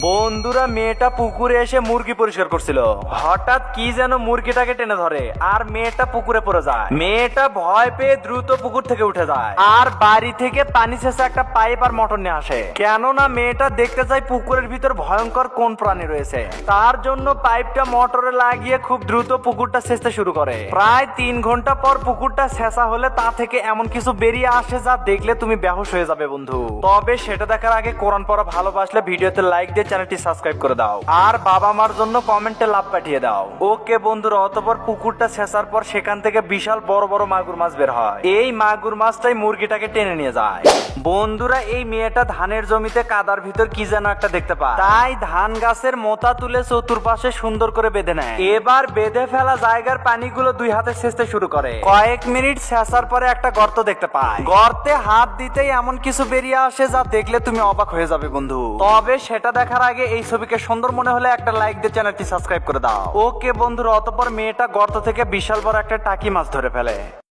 বন্ধুরা মেয়েটা পুকুরে এসে মুরগি পরিষ্কার করছিল, হঠাৎ কি যেন মুরগিটাকে টেনে ধরে আর মেয়েটা পুকুরে পড়ে যায়। মেয়েটা ভয় পেয়ে দ্রুত পুকুর থেকে উঠে যায় আর বাড়ি থেকে পানি ছেঁচা একটা পাইপ আর মোটর নিয়ে আসে, কেননা মেয়েটা দেখতে চায় পুকুরের ভিতর ভয়ঙ্কর কোন প্রাণী রয়েছে। তার জন্য পাইপটা মোটরে লাগিয়ে খুব দ্রুত পুকুরটা ছেঁচতে শুরু করে। প্রায় 3 ঘন্টা পর পুকুরটা ছেঁচা হলে তা থেকে এমন কিছু বেরিয়ে আসে যা দেখলে তুমি বেহুশ হয়ে যাবে বন্ধু। তবে সেটা দেখার আগে কোরআন পড়া ভালোবাসলে ভিডিওতে লাইক দিয়ে চ্যানেলটি সাবস্ক্রাইব করে দাও আর বাবা মার জন্য কমেন্টে লাভ পাঠিয়ে দাও। ওকে বন্ধুরা, অতঃপর পুকুরটা ছেঁচার পর সেখান থেকে বিশাল বড় বড় মাগুর মাছ বের হয়। এই মাগুর মাছটাই মুরগিটাকে টেনে নিয়ে যায়। বন্ধুরা এই মেয়েটা ধানের জমিতে কাদার ভিতর কি যেন একটা দেখতে পায়, তাই ধান গাছের মোতা তুলে চতুর্পাশে সুন্দর করে বেঁধে নেয়। এবার বেঁধে ফেলা জায়গার পানিগুলো 2 হাতে ছেঁচতে শুরু করে। কয়েক মিনিট ছেঁচার পরে একটা গর্ত দেখতে পায়। গর্তে হাত দিতেই এমন কিছু বেরিয়ে আসে যা দেখলে তুমি অবাক হয়ে যাবে বন্ধু। তবে সেটা দেখার আগে এই ছবিকে সুন্দর মনে হলে একটা লাইক দিয়ে চ্যানেলটি সাবস্ক্রাইব করে দাও। ওকে বন্ধুরা, অতঃপর মেয়েটা গর্ত থেকে বিশাল বড় একটা টাকি মাছ ধরে ফেলে।